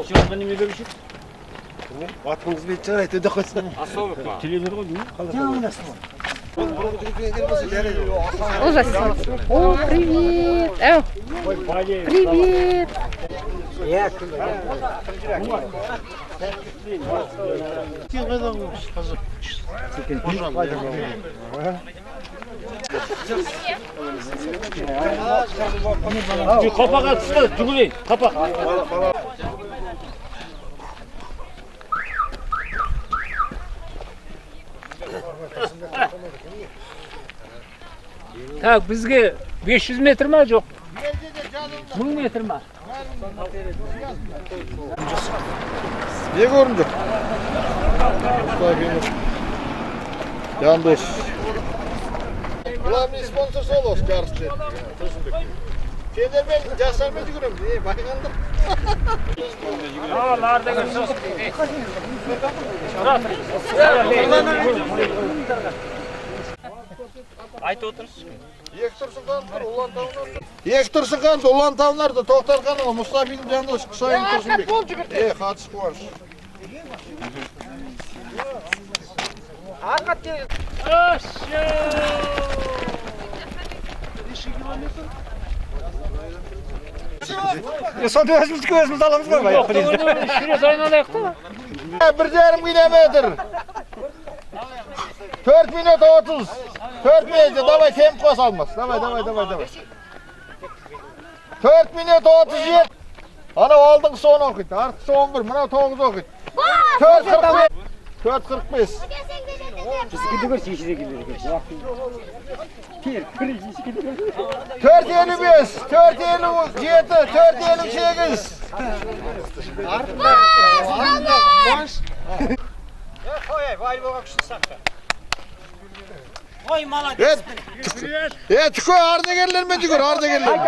Çıkarma nime böyle bir şey? Atımız bir çıkar aytı da koysun. Asıl mı? Televizyon oldu mu? Canım nasıl var? Ужас. О, привет. Привет. Kapak atsın, cumhuriyet. Kapak. Tak bizge 500 metr mi yok? 1000 metr mi? Ne göründü? Yan dost. Ulan bir sponsor olos karşı. Şeyler ben casamı çıkıyorum. Bakındır. Larda görüyoruz. Ayta otursun. Yektur Sıkan Ulan Tavlar'da Tohtar Kanal Mustafa'nın yanında Sayın Tursunbek. Hadis Kuvanç. Son dövüşümüz çıkıyoruz alamız var mı? Yok, şuraya sayınarak da. 1,5 kilometre. 4 minut 30. 4 minut davay tempo salmaz. Davay. 4 minut 37. Ana aldın son okuydu. Artık son 11. Buna 9 okuydu. 4.45. 4.45. Gidiyor şişire gidiyor. 4.55. 4.57. 4.58. Evet, çıkıyor arda gelirler mi çıkıyor? Arda gelirler.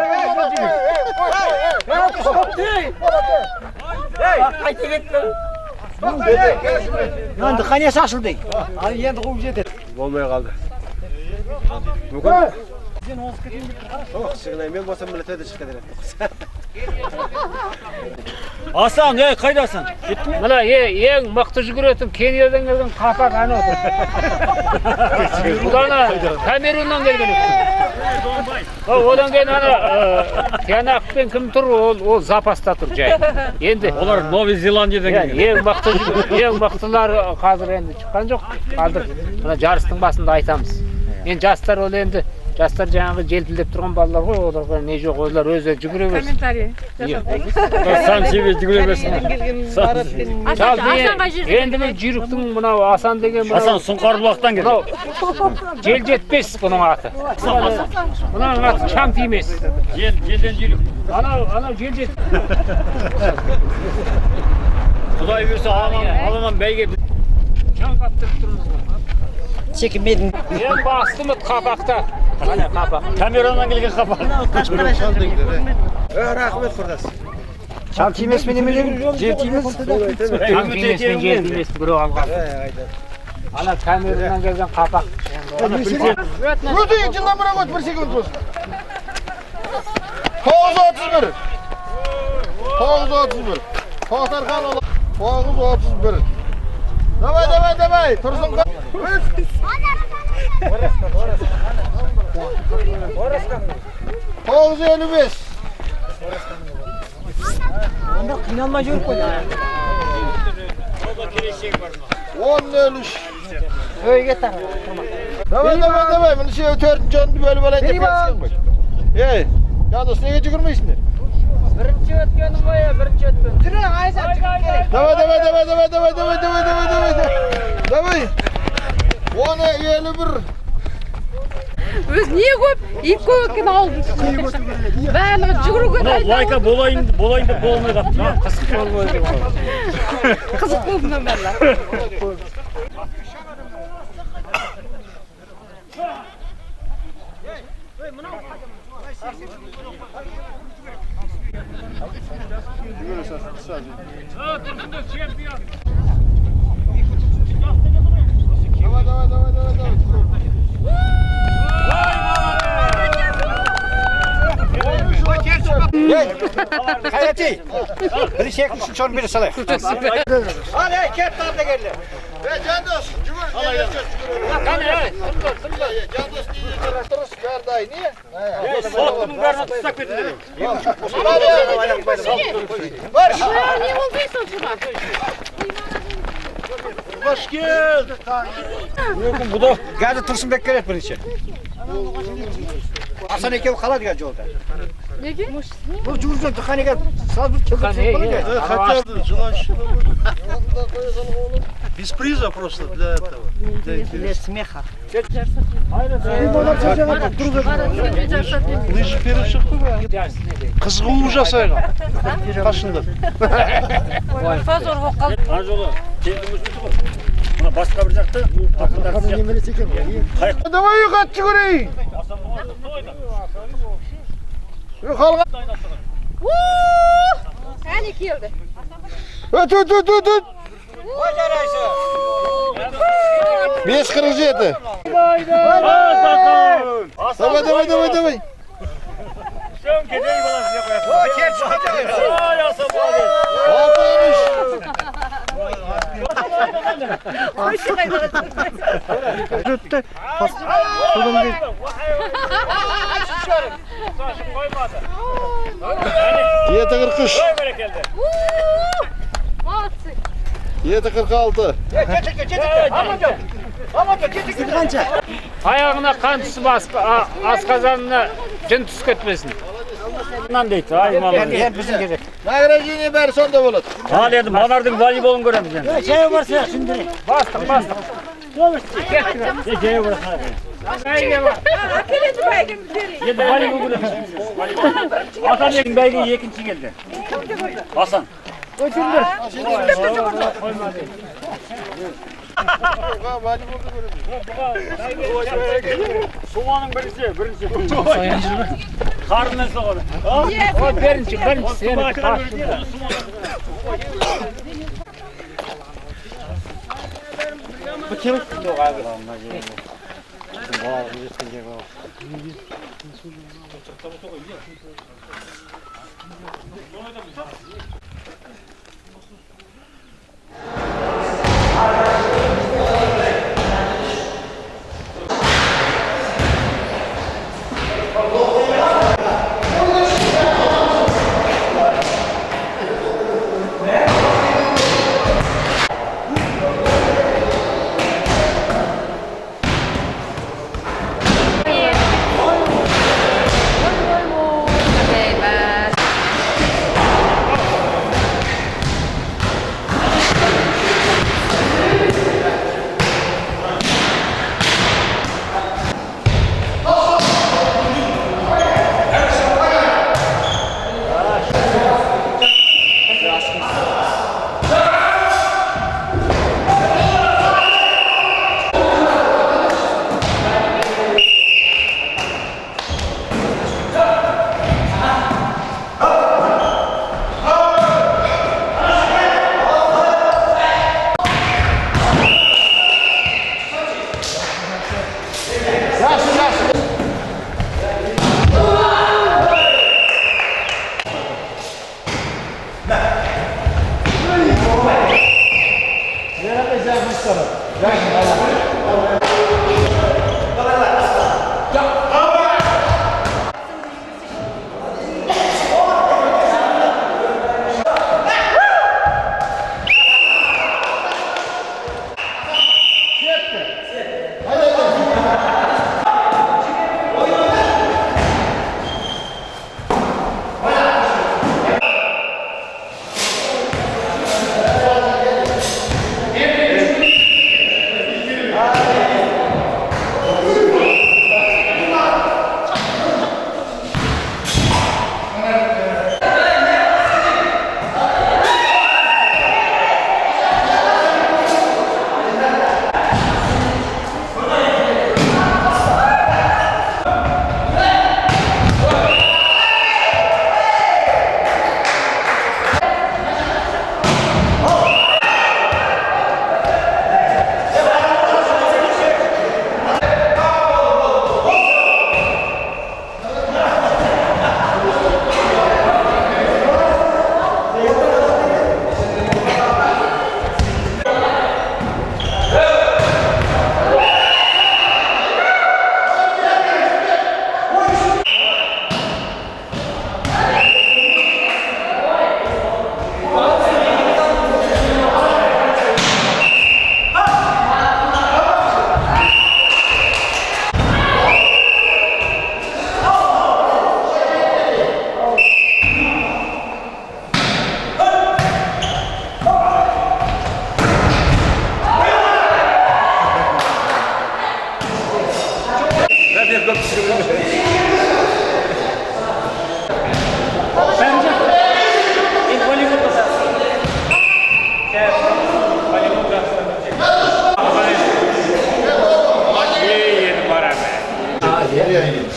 Yandı kanıya saçıldı. Abi yandı kovuz yeter. Olmaya kaldı. Hasan, kaydasın? Mana eng mıқты жүгіретін Kenyadan gelген kapak ana otur. Budana Kamerundan gelген. Odan keyin ana Tiyanakpен kim tur? Ol запаста tur жай. Endi Олар Новый Зеландиядан келген. eң mıqtылар қазір енді шыққан жоқ. Қазір мына жарыстың басында айтамыз. Енді жастар ол енді жастар жаңағы желпілдеп тұрған балалар ғой, оларға не жоқ, олар өзі жүгіре берсін. Комментарий. Сам себе жүгіре берсін. Енді мен жүйріктің мынау Асан деген Асан Сұңқар-бұлақтан келген. Жел жетпес бұның аты. Бұның аты шам тимес. Желден жүйрік. Анау жел жет. Құдай берсе аламан бәйге. Шам қаптырып тұрмыз. Çekinmedin. Ең басты мұт қапақта. Ана қапақ. Камерадан келген қапақ. Rahmet kurdas. Şam tiymez mi demedim? Cer tiymez. Шам тимес пен жел тимес біреу алған. Ана Камеруннан келген қапақ. Öteki yıldan bırak öt 1 sekund olsun. 9.31. 9.31. Tohtar Kanal 9.31. Davay. Tursun kan. 9.55. Onda kınanma yok koy. 10.53. Öyle getir. Davay. Bunu şey 4. canlı böyle tepesine koy. Yalnız neye tükürmeysin de? Birinci ötkenim var ya, birinci ötkenim. Tüne Ayşe çıkıp gerek. Davay. 10.51. Өз не көп? Ит көп екен ауылдың ішінде. Барлығы жүгіруге дайын. Лайка болайын деп болмай қалыпты. Қызық болмайды. Қызық болды мына барлар. Давай. Hayati. Bir şey kuşun çorun biri salay. Hadi ketler de geldi. Ve Candos, cumhur geliyor. Candos diye tırıs garday niye? Soğuttum garına tutsak götürelim. Var. Ne olduysa şuna. Hoş geldin. Bu da geldi Tursun Bek gelet bir içe. Hasan ekev kalar ya yolda. Nege? Bu cumhurcun tıkanı gel. Saz bir Tıkan, çöpü çöpü. Хотя бы желающие. Без приза просто для этого. Для смеха. Лыжи перешіп қой. Қызғылу жасайға. Қашында. Fazor hoqal. Ana жолы келдіңіз ғой. Buna başka bir jaktı. Давай yukarı göreyim. Yukarı. Hani keldi. Öt. 5.47. Давай. Sen gideyi bana size koyarsın. Ay Hasan abi. Aferin. Yedi 43. Böyle geldi. Молодцы. 7.46. Ayağına kan түсіп асқазанына жын түсіп кетпесін. Bundan değil. Ay malum. Bizim gerek. Nagradini beri sonda болады. Hal yedim. Manardın voleybolunu göremiz yani. Şey varsa şimdi. Bastık. Şey varsa. Yedi voleybol göremiz. Hasan yedim belki ikinci geldi. Hasan. Soğanın birisi. Karnından soğanı. O birinci seni karşında.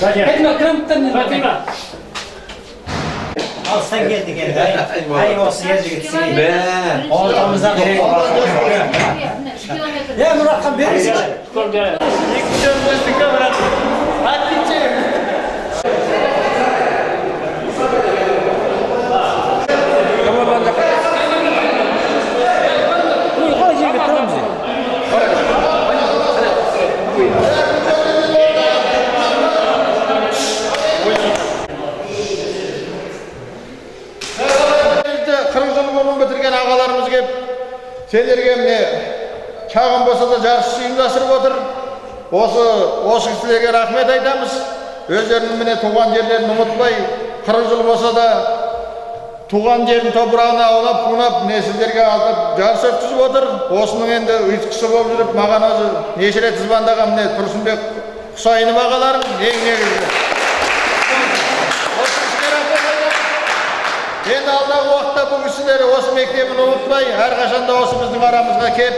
Fatima. Alstan geldik endi. Ay olsun geldik. Ortamızdan gerek var. Ya Muratkan berisi. Bitirgen ağalarımız gelip senlerge mine çağın bolsa da jarış uyumdashtirip otur. Osu kişilerge rahmet aytamiz. Özlerinin mine tuğan yerlerini unutpay, 40 yıl bolsa da tuğan yerin toprağına aulap, kunap, nesillerge alıp jarış ötküzüp otur. Osunun endi uyutkысы bolup жүрüp magan özü neçe ret zıbandagan mine Tursunbek Husayinov ağalarım eң negizgi. Endi alдағы uақытта bu kişileri osu mektebini unutmay, her kaçanda osu bizдің aramızga kep,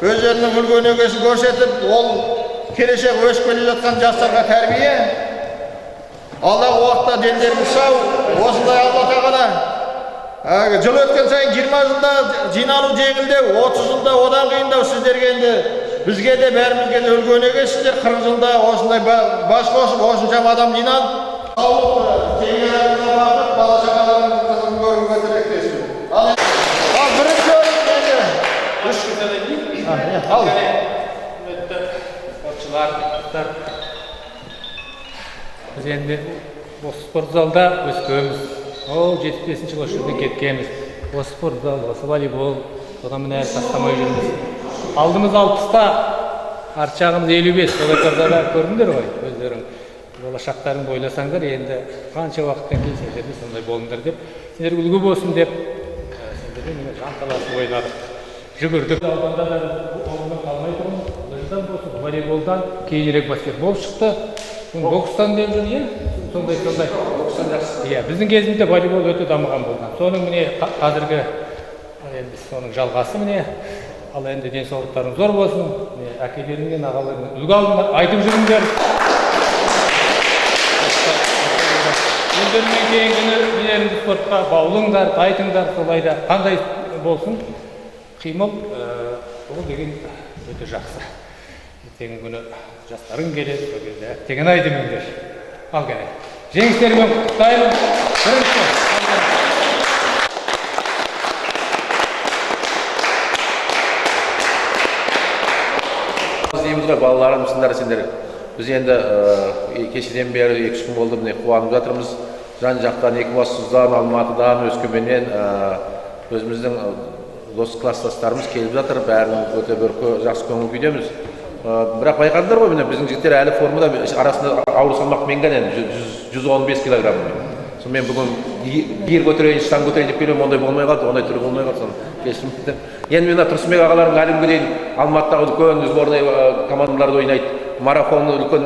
özlerinin ulgu önögesini görsetip, ol kelешек өсіп келе жатқан жастарға тәрбие. Алдағы уақытта денlerimiz сау, осындай Алла тағала жыл өткен сайын 20 жылда жиналу жеңілдеу, 30 жылда одан қиындау сіздерге енді бізге де бәрімізге де үлгі өнеге сіздер 40 жылда осындай бас қосып, осыншама адам жиналып, саулық жеңілеріңізге бағып, бала шағаларыңыздың қызығын көруге тілектеспін. Ал бірінші орын Biz endi bu sport zalda өскөнбүз. Ол 75-жыл ошондон кеткенбиз. О спорт зал, осы волейбол, содан мына тастамай жүрмүз. Алдымыз 60-та, арт жагымыз 55. Сол экрада көрдүңөр ғой, өздөрүң. Болашактарыңды ойласаңдар, енді канча убакыттан кийин сендерде сондай болуңдар деп, сендер үлгү болсун деп, сендерге мына жан талашып ойнадык. Жүгүрдүк. Алдында да оңдон калмай турмун. Лыждан болсун, волейболдан кейинирээк баскетбол чыкты. Бокстан деп жүр, сондай. Иә, біздің кезімізде волейбол өте дамыған болған. Соның міне қазіргі соның жалғасы міне. Ал енді денсаулықтарың зор болсын. Әкелеріңнен, ағаларыңнан үлгі алыңдар, айтып жүріңдер. Өздеріңмен кейінгіні білеріңді спортқа баулыңдар, айтыңдар, солайда қандай болсын. Қимыл, ол деген өте жақсы. Ертеңгі күні жастарың келеді, сол кезде әттеген ай демеңдер. Ал кәне. Жеңістерімен құттықтаймын. Бірінші. Біз дейміз ғой, балаларымсыңдар сендер. Біз енді кешеден бері 2-3 күн болды, міне қуанып жатырмыз. Жан жақтан, Екібастұздан, Алматыдан, Өскеменнен өзіміздің дос класстастарымыз келіп жатыр. Бәрінің өте бір жақсы көңіл күйдеміз. Бірақ байқадыңдар ғой, міне біздің жігіттер әлі формада, арасында ауыр салмақ менген енді 115 килограмм. Сонымен бүгін гир көтерейін, штанг көтерейін деп келем, ондай болмай қалды, ондай түрі болмай қалды. Кешірімді. Енді мына Тұрсынбек ағаларың әлі күнге дейін Алматыдағы үлкен сборный командаларды ойнайды. Марафон үлкен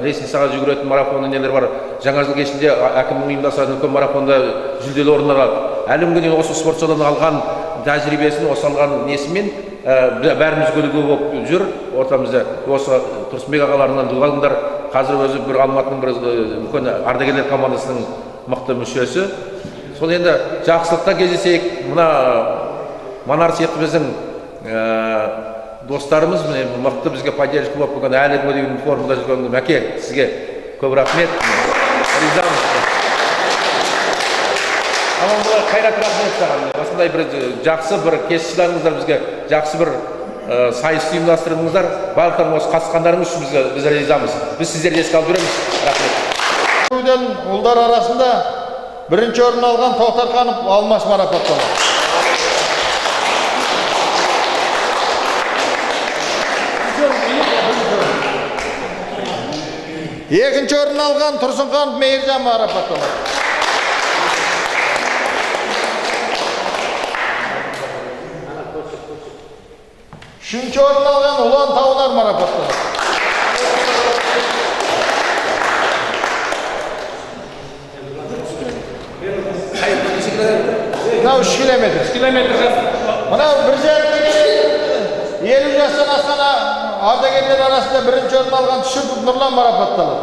лестницаға жүгіретін марафон нелер бар. Жаңа жыл кешінде әкімнің ұйымдастырған үлкен марафонда жүлделі орындар алды. Әлі күнге дейін осы спортшыдан алған тәжірибесін, осы алған несімен бәріміз үлгі болып жүр ортамызда. Осы Тұрсынбек ағаларынан үлгі алыңдар. Қазір өзі бір Алматының бір үлкен ардагерлер командасының мықты мүшесі. Сол енді жақсылықта кездесейік. Мына Манар сияқты біздің достарымыз мықты бізге поддержка болып бүгін әлі күнге дейін формада жүрген Мәке, сізге көп рахмет. Ризамыз. Аман бола, қайрат рахмет саған. Осындай бір жақсы бір кесшілеріңіздер бізге жақсы бір сайыс ұйымдастырдыңыздар. Барлықтарың осы қатысқандарыңыз үшін біз ризамыз. Біз сіздерді еске алып жүреміз. Рахмет. Ұлдар арасында бірінші орын алған Тоқтарханов Алмас марапатталды. Екінші орын алған Тұрсынханов Мейіржан марапатталды. Үшінші орын алған Ұлан Таулар марапатталды. Мынау 3 километр. 3 километр жас. Мынау 50 жастан асқан ардагерлер арасында бірінші орын алған Түшірков Нұрлан марапатталды.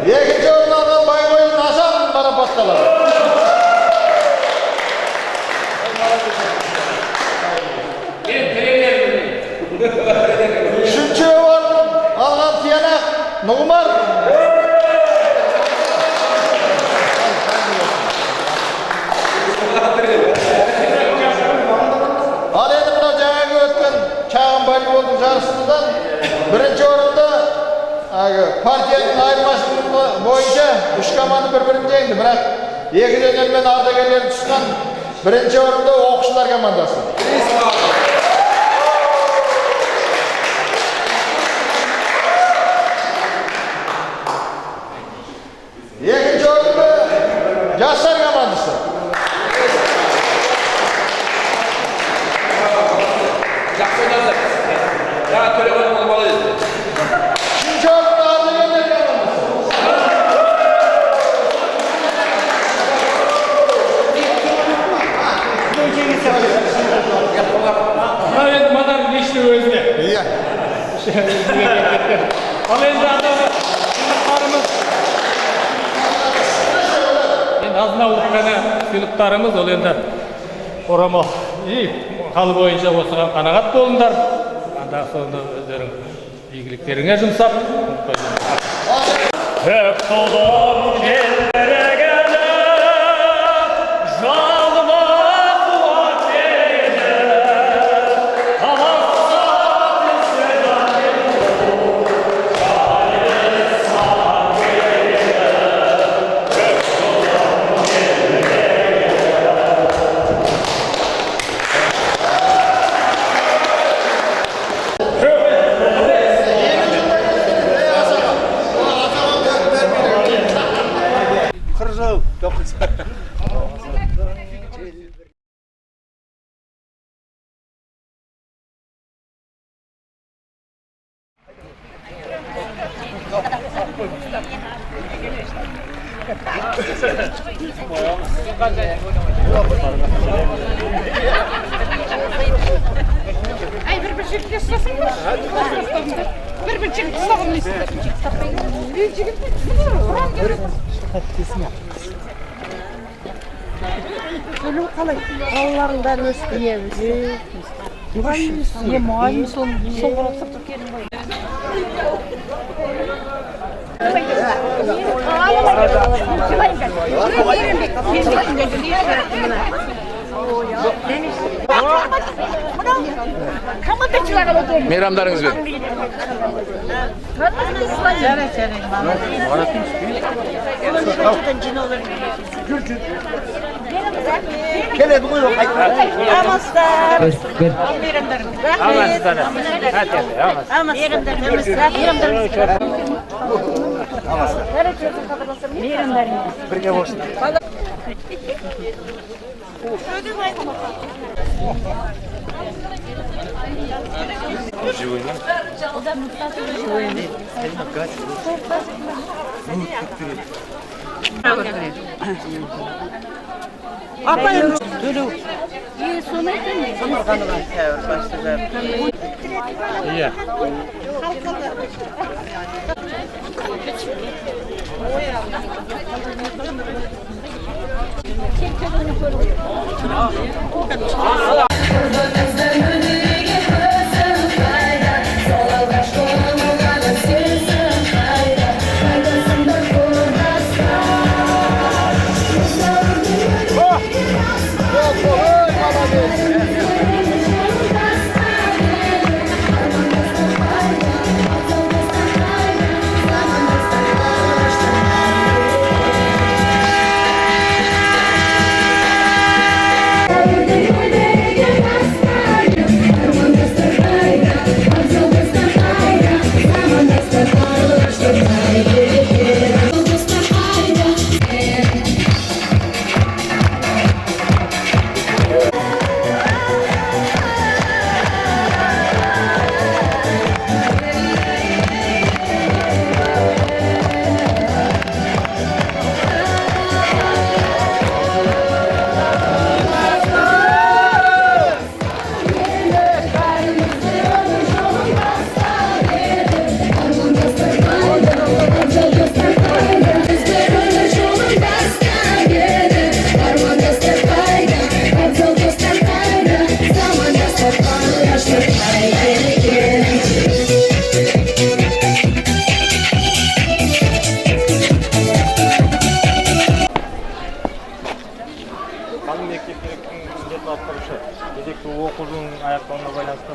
Екінші орын алған Байбойын Асан марапатталады. Үшінші орын алған Тиянақ Нұғымар. Ал енді мына жаңағы өткен шағын волейболдың жарысынан бірінші орында партияның айырмашылығы бойынша үш команда бір-бірін жеңді, бірақ екі нөлмен ардагерлер түскен бірінші орында оқушылар командасы. Екінші орында жастар командасы. Üçüncü oranda ardagерлер командасы. Мына енді мадан нешті өзіне. Иә. Ал енді сыйлықтарымыз. Енді азын-аулақ қана сыйлықтарымыз ол енді орамал. Хал бойынша осыған қанағат болыңдар. Анда соны өздерің игіліктеріңе жұмсап. Көк толым желбірегені, жаныма қуат береді. Талапса түседі айыл, жайылса береді. Көк толым желбірегені. Kırıcı. Ay bir çift yaşasın mı? Bir çift yaşasın mı? Bir çift Ölüm kalay. Allah'ından östüyebiz. Muayim son bıraksak Türkiye'nin boyu. Meyramlarınız verin. Gel bu yok. Amaslar. Amaslar. Birge olsun. Apayım. İyi.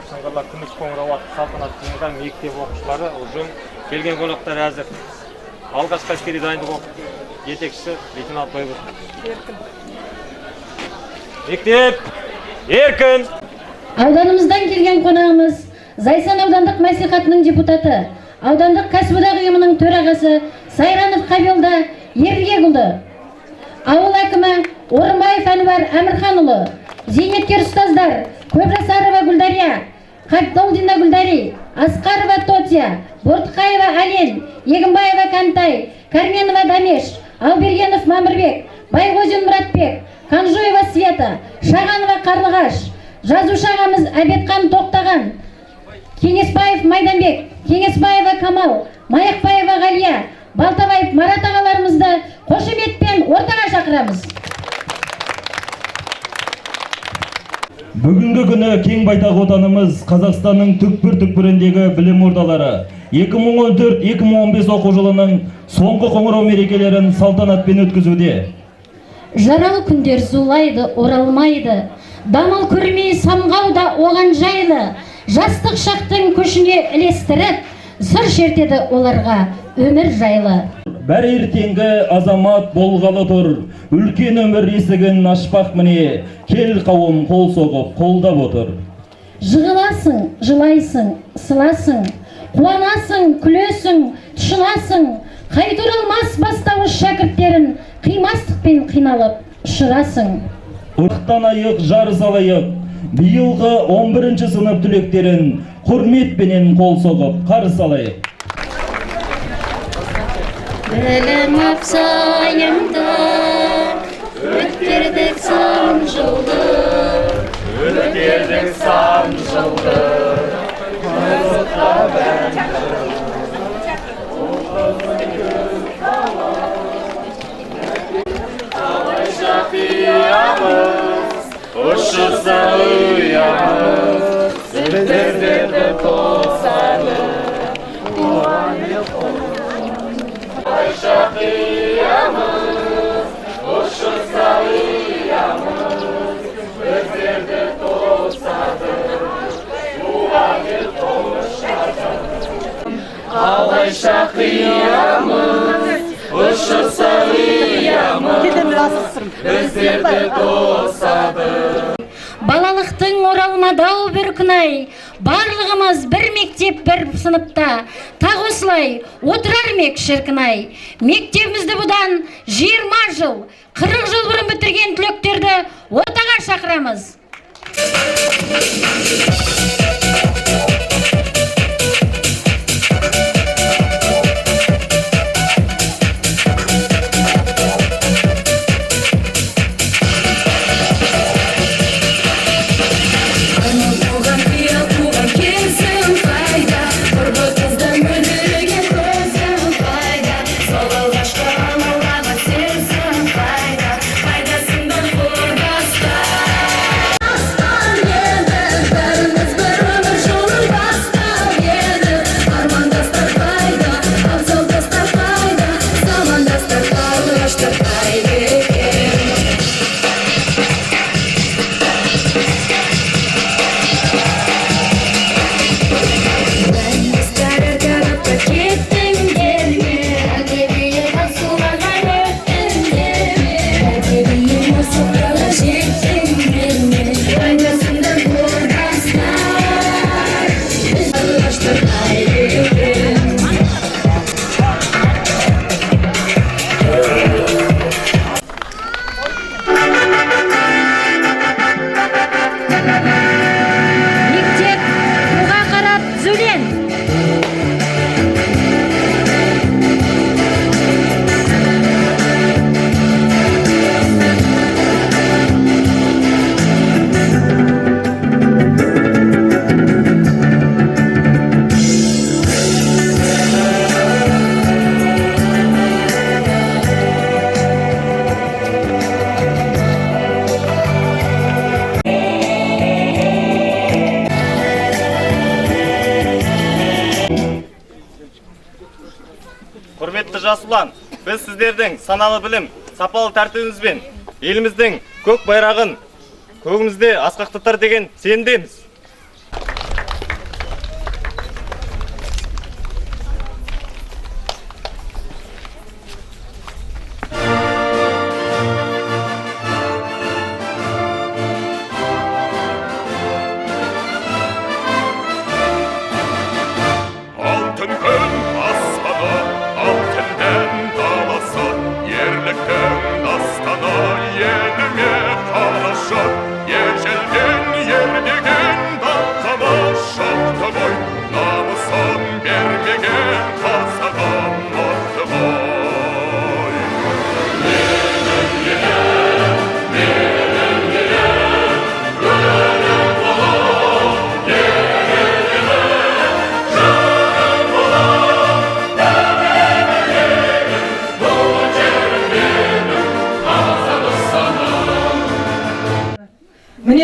Сыңғырлар күміс қоңырау атты салтанатты жиынға мектеп оқушылары ұжым келген қонақтар әзір. Алғашқы әскери дайындық жетекшісі лейтенант Байбосын. Мектеп еркін. Ауданымыздан келген қонағымыз Зайсан аудандық мәслихатының депутаты, аудандық кәсіподақ ұйымының төрағасы Сайранов Қабелда Ергегұлы, ауыл әкімі Орынбаев Әнуар Әмірханұлы, зейнеткер ұстаздар Көпжасарова Гүлдария, Қабдолдина Гүлдари, Асқарова Тотия, Бортқаева Ален, Егінбаева Кантай, Карменова Дамеш, Албергенов Мамырбек, Байғозин Мұратбек, Қанжоева Света, Шағанова Қарлығаш, жазушы ағамыз Әбетқан Тоқтаған, Кеңесбаев Майданбек, Кеңесбаева Камал, Маяқбаева Ғалия, Балтабаев Марат ағаларымызды қошеметпен ортаға шақырамыз. Бүгінгі күні кең байтақ отанымыз Қазақстанның түкпір-түкпіріндегі білім ордалары 2014-2015 оқу жылының соңғы қоңырау мерекелерін салтанатпен өткізуде. Жаралы күндер зулайды, оралмайды, дамыл көрмей самғауда оған жайлы, жастық шақтың көшіне ілестіріп, сыр шертеді оларға өмір жайлы. Бәр ертеңгі азамат болғалы тұр, үлкен өмір есігін ашпақ міне, кел қауым қол соғып қолдап отыр. Жығыласың, жылайсың, сыласың, қуанасың, күлесің, тұшынасың, қайтарылмас бастауыш шәкірттерін қимастықпен қиналып ұшырасың. Ұрықтан айық, жарыс алайық, биылғы 11-ші сынып түлектерін құрметпенен қол соғып қарсы алайық. Білім апсайымды, өттердік сан жылды, өттердік сан жылды, қызыққа бәрді. Қалай шақиямыз, ұшырса ұямыз, сөздерді қосады, шақиямыз, ұшырса ұямыз, көздерді тосады, туған ел тоғышады. Қалай шақиямыз, ұшырса ұямыз, көздерді тосады. Балалықтың оралмадау бір күнай, барлығымыз бір мектеп бір сыныпта, тақ осылай отырар мек шіркінай. Мектебімізді бұдан 20 жыл, 40 жыл бұрын бітірген түлектерді ортаға шақырамыз. Құрметті жас ұлан, біз сіздердің саналы білім, сапалы тәртібіңізбен еліміздің көк байрағын көгімізде асқақтатар деген сенімдеміз.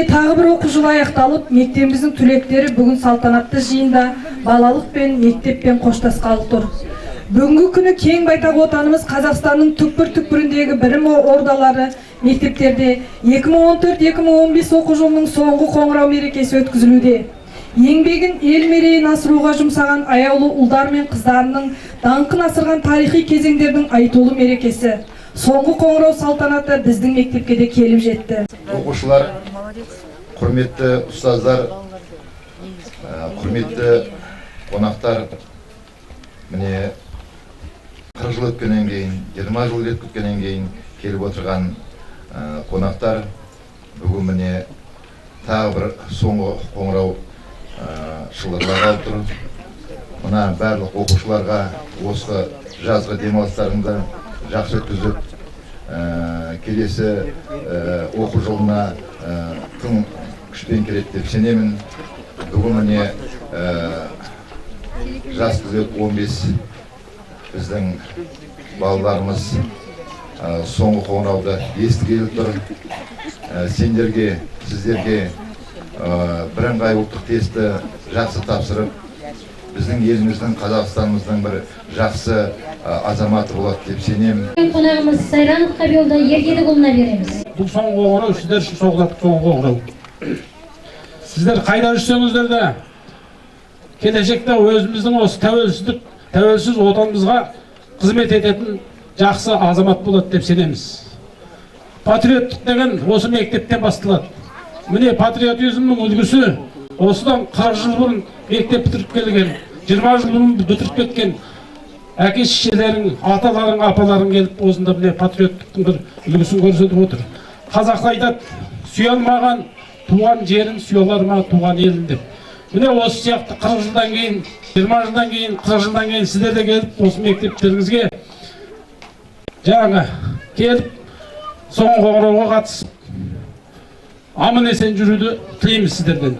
Міне тағы бір оқу жылы аяқталып, мектебіміздің түлектері бүгін салтанатты жиында балалық пен мектеппен қоштасқалы тұр. Бүгінгі күні кең байтақ отанымыз Қазақстанның түкпір-түкпіріндегі білім ордалары мектептерде 2014-2015 оқу жылының соңғы қоңырау мерекесі өткізілуде. Еңбегін ел мерейін асыруға жұмсаған аяулы ұлдар мен қыздарының даңқын асырған тарихи кезеңдердің айтулы мерекесі. Соңғы қоңырау салтанаты біздің мектепке де келіп жетті. Оқушылар, құрметті ұстаздар, құрметті қонақтар, міне 40 жыл өткеннен кейін, 20 жыл өткеннен кейін келіп отырған қонақтар, бүгін міне тағы бір соңғы қоңырау шылдырлағалы тұр. Мына барлық оқушыларға осы жазғы демалыстарыңды жақсы өткізіп, келесі оқу жылына тың күшпен келеді деп сенемін. Бүгін міне жас түлек 15 біздің балаларымыз соңғы қоңырауды естігелі тұр. Сендерге, сіздерге бірыңғай ұлттық тестті жақсы тапсырып, біздің еліміздің, Қазақстанымыздың бір жақсы азаматы болады деп сенемін. Қонағымыз Сайранов Қабелді Ергедікұлына береміз. Бұл соңғы қоңырау сіздер үшін соғылатын соңғы қоңырау. Сіздер қайда жүрсеңіздер де, келешекте өзіміздің осы тәуелсіз отанымызға қызмет ететін жақсы азамат болады деп сенеміз. Патриоттық деген осы мектептен басталады. Міне патриотизмнің үлгісі осыдан 40 жыл бұрын мектеп бітіріп келген, 20 жыл бұрын бітіріп кеткен әке шешелерің, аталарың, апаларың келіп осында міне патриоттықтың бір үлгісін көрсетіп отыр. Қазақ айтады, сүйе алмаған туған жерін, сүйе алар ма туған елін деп. Міне осы сияқты 40 жылдан кейін, 20 жылдан кейін, 40 жылдан кейін сіздер де келіп осы мектептеріңізге жаңа келіп соңғы қоңырауға қатысып аман есен жүруді тілейміз сіздерден.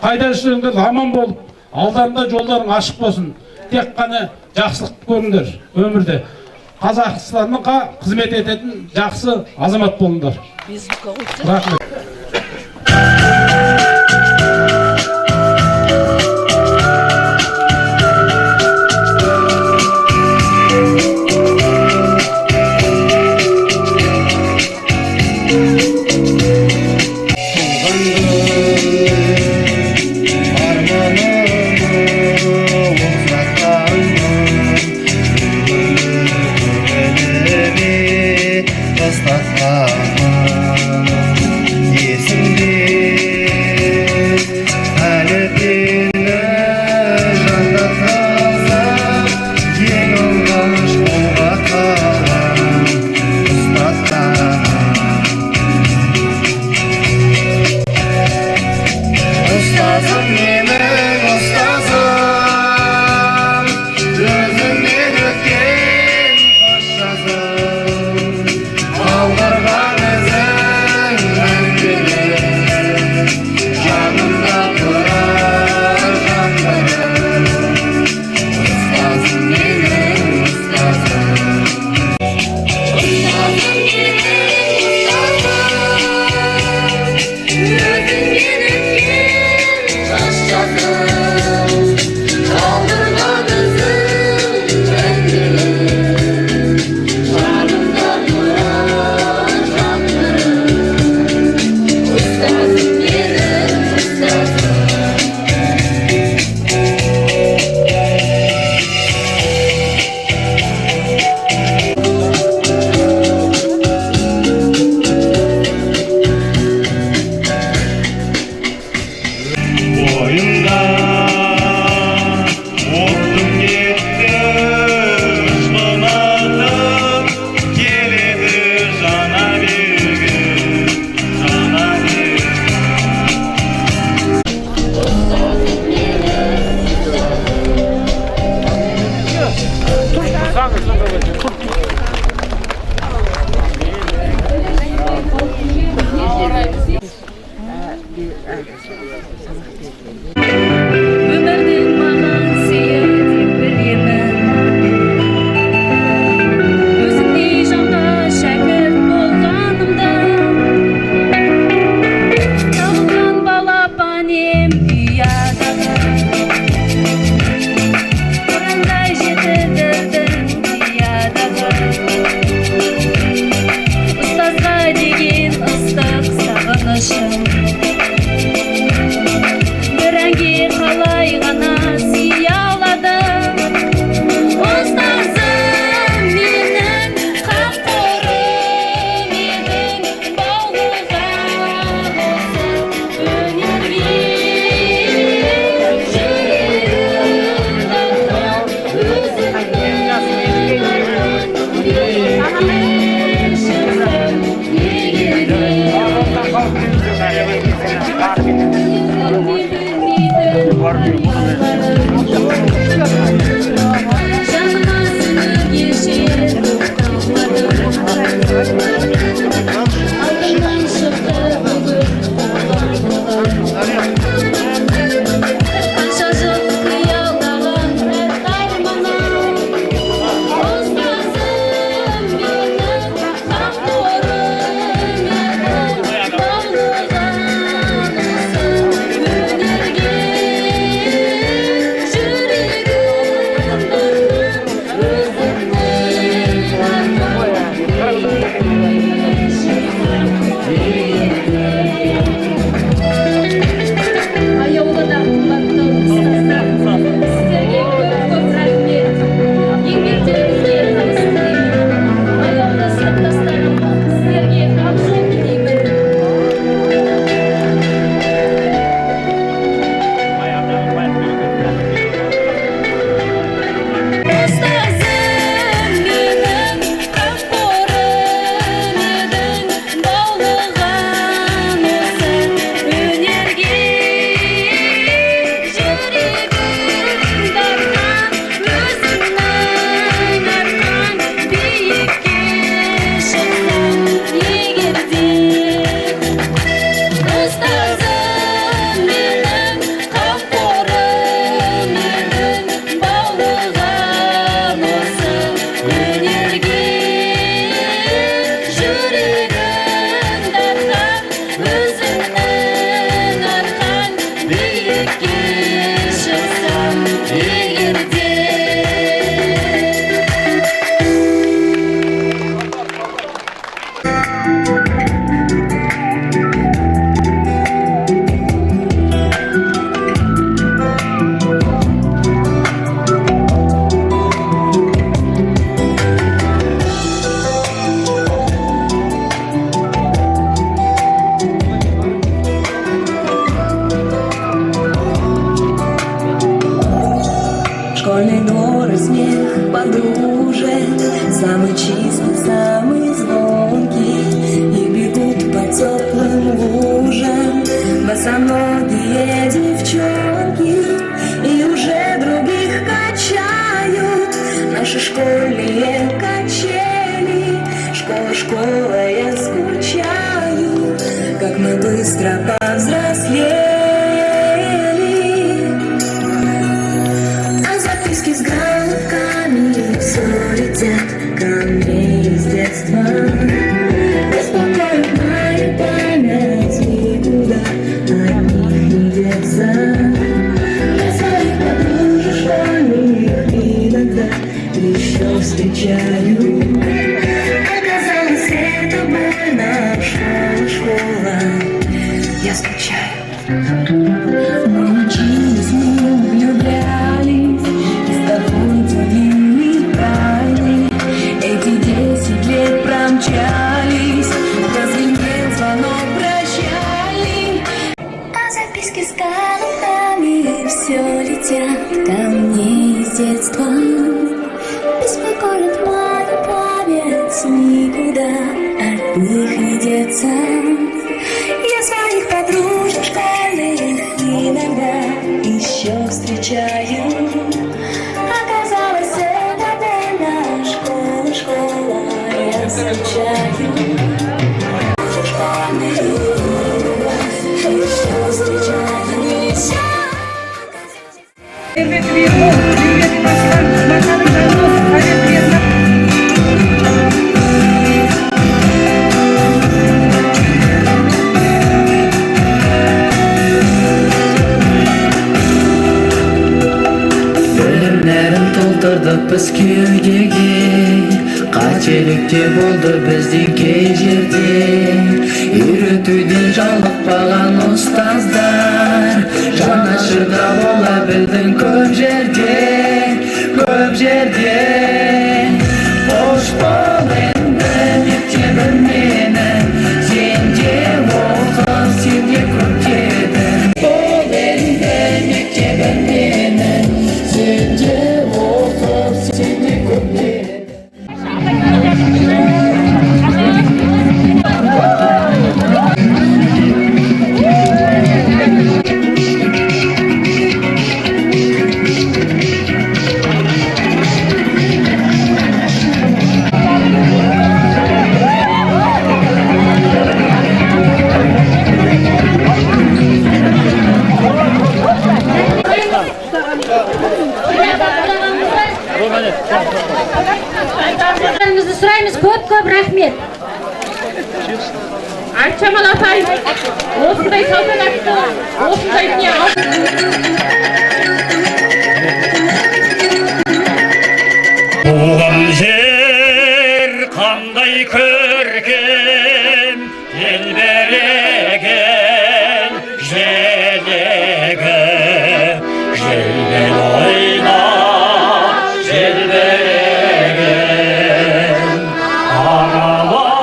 Қайда жүрсеңдер аман болып, алдарында жолдарың ашық болсын. Тек қана жақсылық көріңдер өмірде. Қазақстанға қызмет ететін жақсы азамат болыңдар. Рахмет. Ұстазға деген ыстық сағынышым бір әнге қалай ғана сүйе аладым. Ұстазым менің қамқорым едің, баулыған осы өнерге Школьный двор и смех подружек, самый чистый, самый звонкий, и бегут по теплым лужам босоногие девчонки, и уже других качают наши школьные качели. Школа, школа, я скучаю, как мы быстро повзрослели. С галками все летят ко мне из детства. Беспокоит моя память, никуда от них не деться. Я своих подружек школьных иногда еще встречаю. Оказалось, это больно, школа, школа, я скучаю. Мы учились, мы влюблялись, эти 10 лет промчались, прозвенел звонок прощальный, а записки с галками все летят ко мне из детства. Беспокоит моя память, никуда от них не деться. Я своих подружек школьных иногда еще встречаю. Оказалось, это больно, школа, школа, я скучаю. Еще встречаю. Biz köyдегі кийинчеликте болду биздин кей жерде. Үйрөтүүдөн жалыкпаган устаздар жанашырда бола билдим көп жерде, көп жерде. Кош бол энди мектебим менен, сен же окуп, сен же көп жедин. Бол энди мектебим менен, сен же окуп, сен же көп жедин. Сұраймыз, көп рахмет. Айтжамал апай, осындай салтанатты, осындай не Туған жер қандай көркем, желбіреген желегі, желмен ойнап желбіреген. Аралап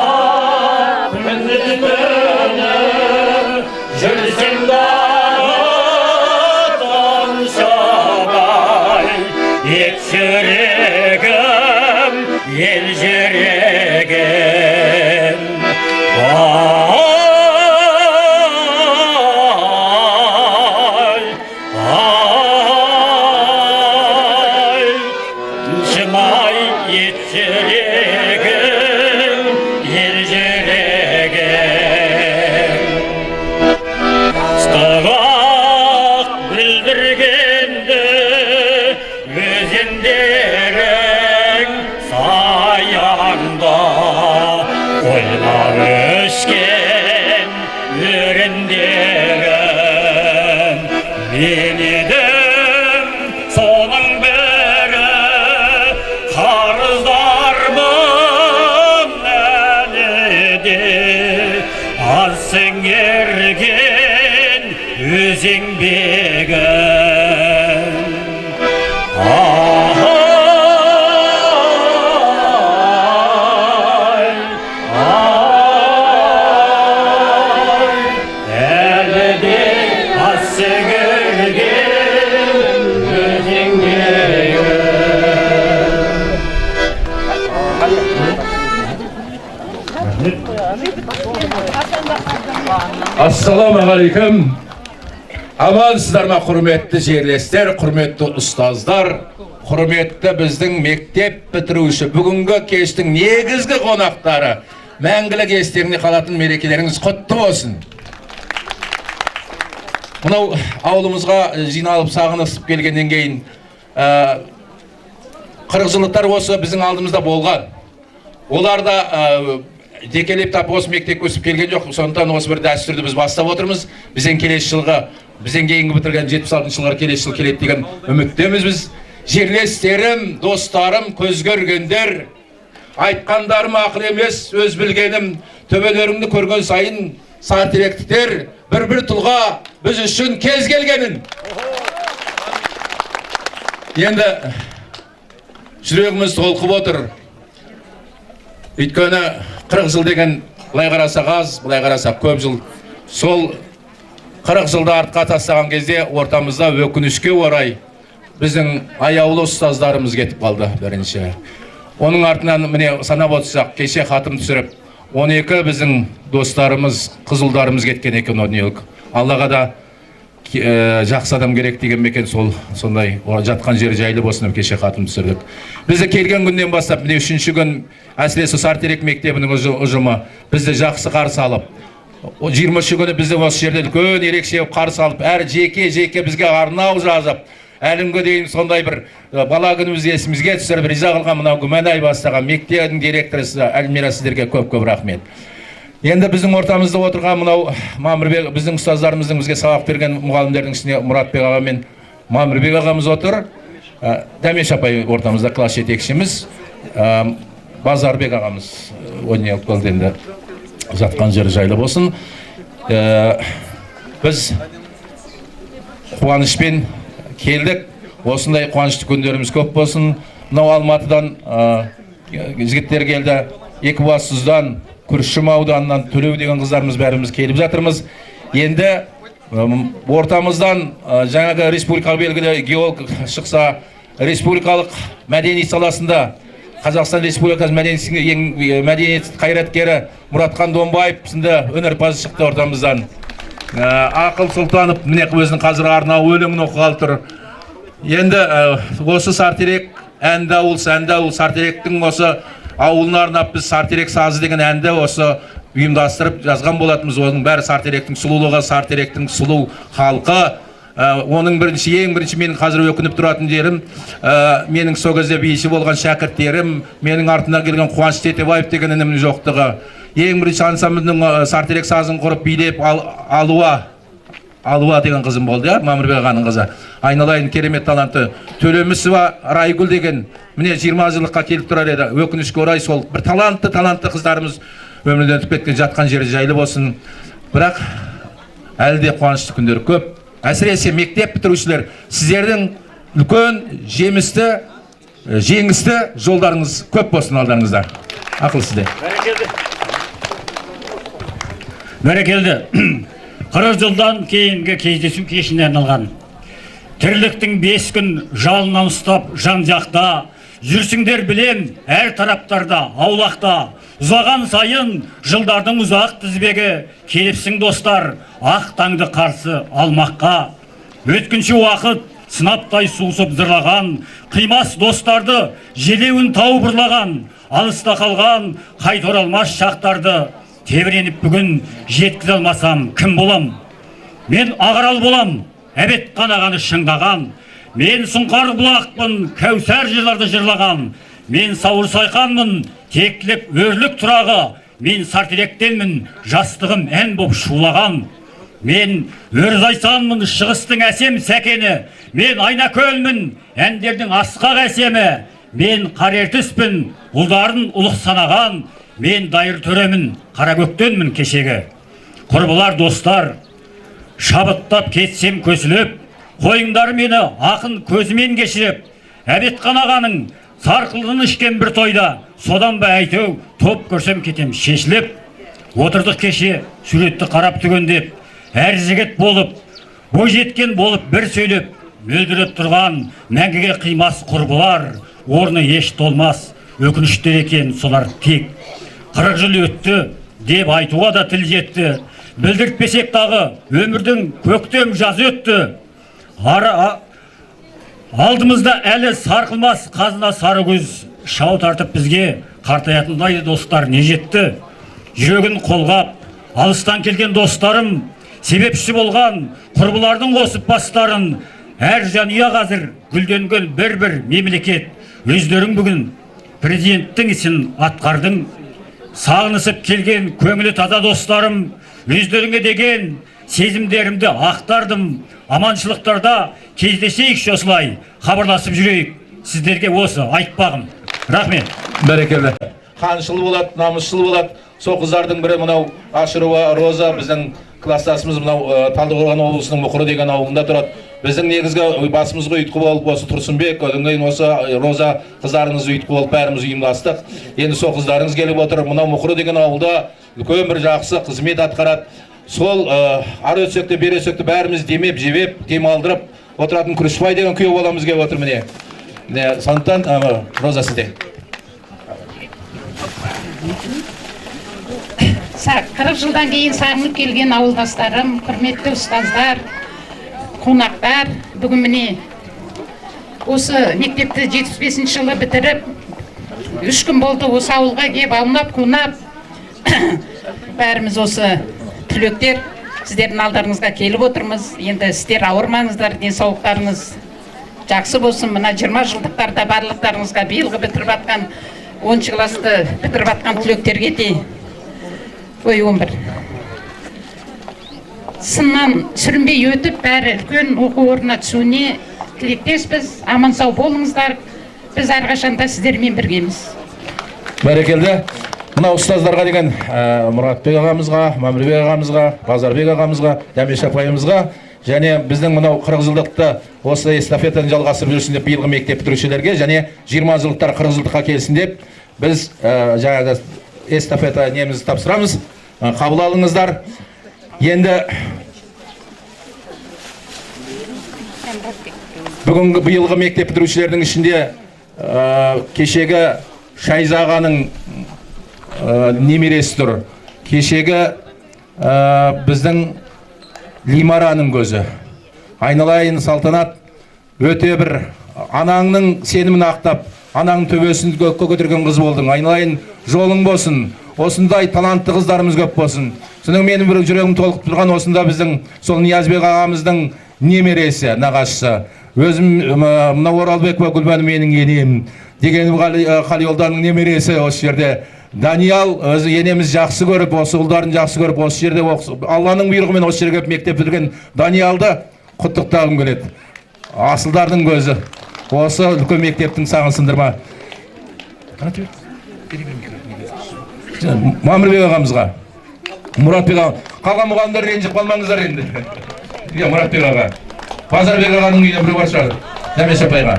күндіз түні жүрсем дағы шабай, ет жүрегім, ел жүрегім. Шымай ет жүрегім, ел жүрегім. Ыстық білдіргенді өзендерің саянда, ойлар өшкен өріндерің. Мен едім соның бірі, қарыздармын әлі де. Аз сіңірген өз еңбегім. Әлі де аз сіңірген өз еңбегім. Ассаламағалейкум. Амансыздар ма, құрметті жерлестер, құрметті ұстаздар, құрметті біздің мектеп бітіруші, бүгінгі кештің негізгі қонақтары, мәңгілік естеріне қалатын мерекелеріңіз құтты болсын. Мынау ауылымызға жиналып сағынысып келгеннен кейін қырғызылықтар осы біздің алдымызда болған. Олар да жекелеп тап осы мектеп өсіп келген жоқ. Сондықтан осы бір дәстүрді біз бастап отырмыз. Бізден келесі жылғы, бізден кейінгі бітірген 76 жылға келесі жыл келеді деген үміттеміз біз. Жерлестерім, достарым, көз көргендер, айтқандарым ақыл емес, өз білгенім, төбелеріңді көрген сайын сартеректіктер, бір тұлға біз үшін кез келгенін. Енді жүрегіміз толқып отыр. Өйткені 40 жыл деген былай қарасақ аз, былай қарасақ көп жыл. Сол 40 жылды артқа тастаған кезде ортамызда өкінішке орай біздің аяулы ұстаздарымыз кетіп қалды бірінші. Оның артынан міне санап отырсақ, кеше хатым түсіріп, 12 біздің достарымыз, қызылдарымыз кеткен екен о дүниелік. Аллаға да жақсы адам керек деген мекен сондай жатқан жері жайлы болсын деп кеше хатым түсірдік. Бізді келген күннен бастап, міне 3-ші күн әсіресе Сартерек мектебінің ұжымы бізді жақсы қарсы алып, 20-ші күні бізді осы жерде үлкен ерекше қарсы алып, әр жеке бізге арнау жазып, әлімге дейін сондай бір бала күнімізді есімізге түсіріп риза қылған мынау Гүмәнай бастаған мектебінің директоры Әлмира, сіздерге көп рахмет. Енді біздің ортамызда отырған мынау Мамырбек, біздің ұстаздарымыздың бізге сабақ берген мұғалімдердің ішіне Мұратбек аға мен Мамырбек ағамыз отыр. Дәмеш апай ортамызда класс жетекшіміз. Базарбек ағамыз ойнап келді, енді жатқан жері жайлы болсын. Біз қуанышпен келдік, осындай қуанышты күндеріміз көп болсын. Мынау Алматыдан жігіттер келді, Екібастұздан, Күршім ауданынан, Төлеу деген қыздарымыз бәріміз келіп жатырмыз. Енді ортамыздан жаңағы республикалық белгілі геолог шықса, республикалық мәдениет саласында Қазақстан Республикасы мәдениет қайраткері Мұратхан Донбаев сынды өнерпаз шықты ортамыздан. Ақыл Сұлтанов міне өзінің қазір арнау өлеңін оқығалы тұр. Енді осы Сартерек әнді ауыл, Сартеректің осы ауылына арнап біз Сартерек сазы деген әнді осы ұйымдастырып жазған болатымыз. Оның бәрі Сартеректің сұлулығы, Сартеректің сұлу халқы. Оның ең бірінші менің қазір өкініп тұратын жерім, менің сол кезде бейші болған шәкірттерім, менің артына келген Қуаныш Тетебаев деген інімнің жоқтығы. Ең бірінші ансамбльдің Сартерек сазын құрып билеп Алуа деген қызым болды, Мамырбек ағаның қызы. Айналайын керемет таланты. Төлемісова Райгүл деген, міне 20 жылыққа келіп тұрар еді. Өкінішке орай сол бір талантты қыздарымыз өмірден өтіп кеткен, жатқан жері жайлы болсын. Бірақ әлі де қуанышты күндер көп. Әсіресе мектеп бітірушілер, сіздердің үлкен жеңісті жолдарыңыз көп болсын алдарыңызда. Ақыл сізде. Бәрекелді. 40 жылдан кейінгі кездесу кешіне арналған. Тірліктің 5 күн жалынан ұстап жан жақта, жүрсіңдер білем әр тараптарда, аулақта. Ұзаған сайын жылдардың ұзақ тізбегі, келіпсің достар, ақ таңды қарсы алмаққа. Өткінші уақыт сынаптай суысып зырлаған, қимас достарды желеуін тау бұрлаған, алыста қалған қайта оралмас шақтарды тебіреніп бүгін жеткізе алмасам кім болам? Мен ағарал болам, әбет қанағаны шыңдаған. Мен сұңқар бұлақпын, кәусар жырларды жырлаған. Мен сауыр сайқанмын, тектілік өрлік тұрағы. Мен Сартеректенмін, жастығым ән боп шулаған. Мен Өрзайсанмын, шығыстың әсем сәкені. Мен Айнакөлмін, әндердің асқақ әсемі. Мен Қарертіспін, ұлдарын ұлық санаған. Мен Дайыр төремін, Қаракөктенмін кешегі. Құрбылар достар, шабыттап кетсем көсіліп, қойыңдар мені ақын көзімен кешіріп. Әбет қанағаның сарқылын ішкен бір тойда, содан ба әйтеу топ көрсем кетем шешіліп. Отырдық кеше суретті қарап түгендеп, әр жігіт болып, бой жеткен болып бір сөйлеп, мөлдіреп тұрған мәңгіге қимас құрбылар, орны еш толмас, өкініштер екен солар тек. 40 жыл өтті деп айтуға да тіл жетті. Білдіртпесек дағы өмірдің көктем жаз өтті. Алдымызда әлі сарқылмас қазына сары көз, шау тартып бізге қартаятындай достар не жетті. Жүрегін қолғап, алыстан келген достарым, себепші болған құрбылардың қосып бастарын. Әр жанұя қазір гүлденген бір-бір мемлекет. Өздерің бүгін президенттің ісін атқардың. Сағынысып келген көңілі таза достарым, өздеріңе деген сезімдерімді ақтардым. Аманшылықтарда кездесейікші осылай, хабарласып жүрейік. Сіздерге осы айтпағым. Рахмет. Бәрекелді. Қаншыл болады, намысшыл болады. Сол қыздардың бірі мынау Ашырова Роза, біздің кластасымыз мынау Талдықорған облысының Мұқыры деген ауылында тұрады. Біздің негізгі басымызға ұйытқы болып осы Тұрсынбек, одан кейін осы Роза қыздарыңыз ұйытқы болып бәріміз ұйымдастық. Енді сол қыздарыңыз келіп отыр. Мынау Мұқыры деген ауылда үлкен бір жақсы қызмет атқарады. Сол ары өтсекті, бері өтсекті бәріміз демеп, жебеп, демалдырып отыратын Күрішбай деген күйеу баламыз келіп отыр міне. Сондықтан Роза сізде. 40 жылдан кейін сағынып келген ауылдастарым, құрметті ұстаздар, қонақтар, бүгін міне осы мектепті 75 жылы бітіріп, 3 күн болды осы ауылға кеп аунап, қунап, бәріміз осы түлектер сіздердің алдарыңызға келіп отырмыз. Енді сіздер ауырмаңыздар, денсаулықтарыңыз жақсы болсын. Мына 20 жылдықтарда барлықтарыңызға биылғы бітіріп атқан 10 класты бітіріп атқан түлектерге де 11 сыннан сүрінбей өтіп, бәрі үлкен оқу орнына түсуіне тілектеспіз. Аман сау болыңыздар. Біз әрқашанда сіздермен біргеміз. Бәрекелді. Мына ұстаздарға деген Мұратбек ағамызға, Мамырбек ағамызға, Базарбек ағамызға, Дәмеш апайымызға және біздің мынау 40 жылдықты осы эстафетаны жалғастырып жүрсін деп биылғы мектеп бітірушілерге және 20 жылдықтар 40 жылдыққа келсін деп біз жаңағы эстафета немізді тапсырамыз. Қабыл алыңыздар. Енді бүгінгі биылғы мектеп бітірушілердің ішінде кешегі Шайза ағаның немересі тұр. Кешегі біздің Лимараның көзі. Айналайын салтанат, өте бір анаңның сенімін ақтап, анаңның төбесін көкке көтерген қыз болдың. Айналайын жолың болсын. Осындай талантты қыздарымыз көп болсын. Соның менің бір жүрегім толқып тұрған осында біздің сол Ниязбек ағамыздың немересі, нағашысы. Өзім мына Оралбек Гүлбану менің енем деген Қалиолданның немересі осы жерде. Даниял өзі енеміз жақсы көріп, осы ұлдарын жақсы көріп, осы жерде Алланың бұйрығымен осы жерге мектеп бітірген Даниялды құттықтағым келеді. Асылдардың көзі. Осы үлкен мектептің сағын сындырма. Мамырбек ағамызға, Мұратбек ағам. Қалған мұғалімдер ренжіп қалмаңыздар енді. Мұратбек аға. Базарбек ағаның үйіне біреу бар шығар. Дәмеш апайға.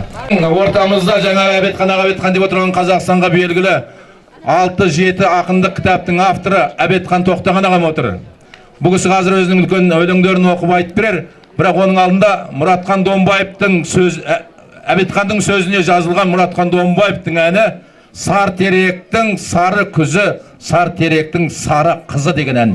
Ортамызда жаңа Әбетханаға Әбетхан деп отырған Қазақстанға белгілі 6-7 ақындық кітаптың авторы Әбетхан Тоқтаған ағам отыр. Бұл кісі қазір өзінің үлкен өлеңдерін оқып айтып берер, бірақ оның алдында Мұратхан Домбаевтың Әбетханның сөзіне жазылған Мұратхан Домбаевтың әні Сар теректің сары күзі, сар теректің сары қызы деген ән.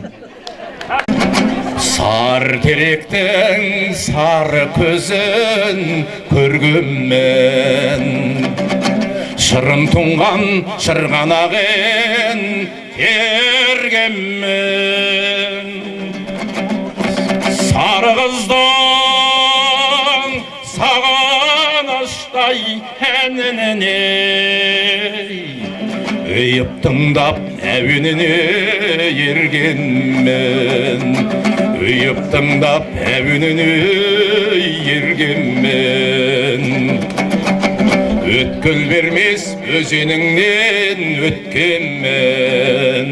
Сар теректің сары күзін көргенмен шырын тұнған шырғанағын тергенмен сары қыздың сағанаштай әніне үйіп тыңдап әуеніне ергенмен үйіп тыңдап әуеніне ергенмен өткіл бермес өзеніңнен өткенмен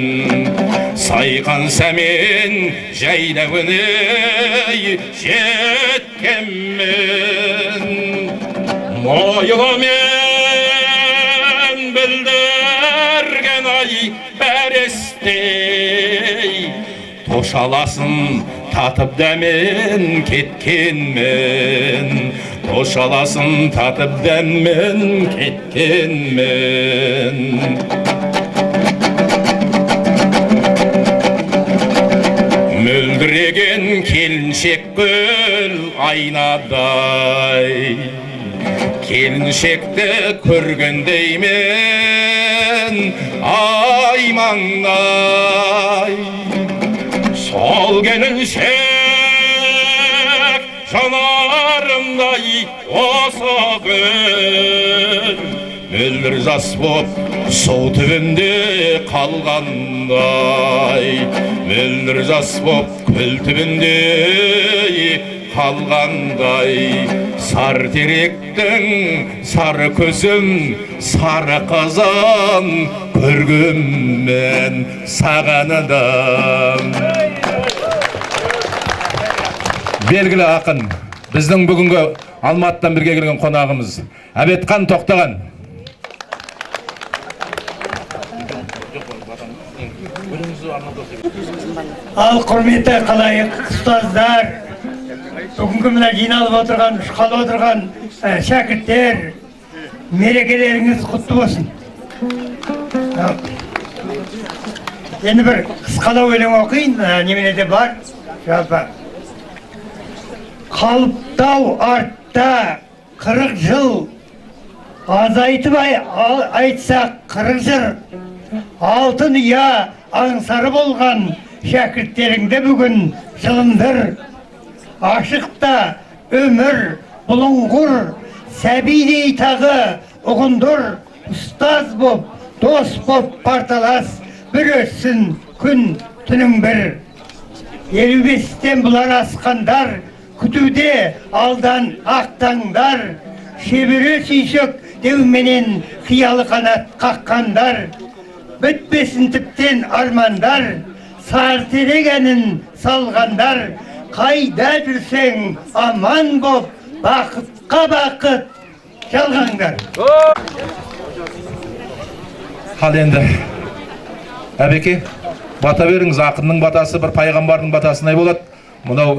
сайқан сәмен жайлауіне жеткенмен мойылымен білдірген ай бәрестей тошаласын татып дәмен кеткенмен тошаласын татып дәмен кеткенмен мөлдіреген келіншек гүл айнадай келіншекті көргендеймен ай маңдай сол келіншек жанарымдай осы гүл мөлдір жас боп су түбінде қалғандай мөлдір жас боп көл түбінде қалғандай сар теректің сары көзім сары қызын көргенмен сағаныдым. Белгілі ақын біздің бүгінгі Алматыдан бірге келген қонағымыз Әбетхан Тоқтаған. Ал құрметті қалайық ұстаздар, бүгінгі мына жиналып отырған, шыққалы отырған шәкірттер, мерекелеріңіз құтты болсын. Енді бір қысқалау өлең оқиын, неменеде бар, жалпы. Қалыптау артта 40 жыл, азайтып айтсақ 40 жыр, алтын ұя аңсары болған шәкірттеріңді бүгін жылындыр. Ашықта өмір бұлыңғыр, сәбидей тағы ұғындыр, ұстаз боп, дос боп парталас, бір өссін күн түнің бір. 55-тен бұлар асқандар, күтуде алдан ақтаңдар, шебері сүйшік деуменен қиялы қанат қаққандар, Bitmesin tüpten armanlar, sarteregenin salganlar, kayda жүрсең aman boп, bakıtka bakıt çalganlar. Hal endi. Әбеке, бата беріңіз, ақынның батасы бір пайғамбардың батасындай болады. Мынау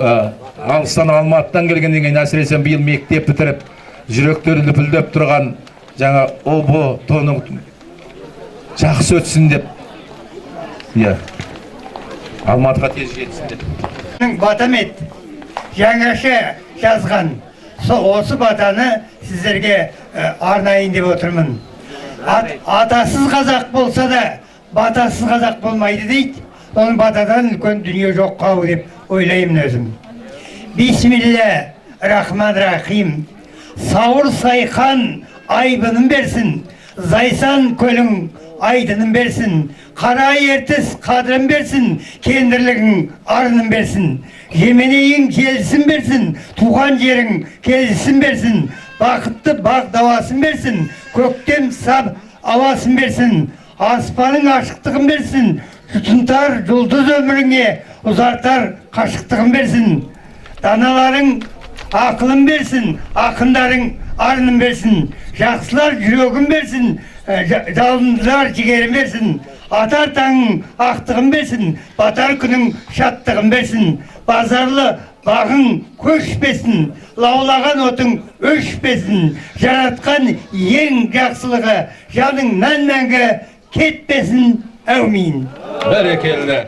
алыстан Алматыдан келгеннен кейін әсіресе биыл мектеп бітіріп, жүректері лүпілдеп тұрған жаңа обо тоның жақсы өтсін деп. Иә. Алматыға тез жетсін деп. Батамет жаңаша жазған. Осы батаны сіздерге арнайын деп отырмын. Атасыз қазақ болса да, батасыз қазақ болмайды дейді. Оның батадан үлкен дүние жоқ қау деп ойлаймын өзім. Бисмилля, рахман рахим. Сауыр сайхан айбынын берсін. Зайсан көлің айдынын берсін. Қара ертіс қадырын берсін. Кендірлігің арынын берсін. Жеменейің келісін берсін. Туған жерің келісін берсін. Бақытты бақ давасын берсін. Көктем сап ауасын берсін. Аспаның ашықтығын берсін. Жұтынтар жұлдыз өміріңе ұзартар қашықтығын берсін. Даналарың ақылын берсін. Ақындарың арынын берсін. Жақсылар жүрегін берсін. Жалындылар жігерін берсін. Атар таңың ақтығын берсін. Батар күнің шаттығын берсін. Базарлы бағың көшпесін. Лаулаған отың өшпесін. Жаратқан ең жақсылығы жаның мән-мәңгі кетпесін. Әумин. Бәрекелді.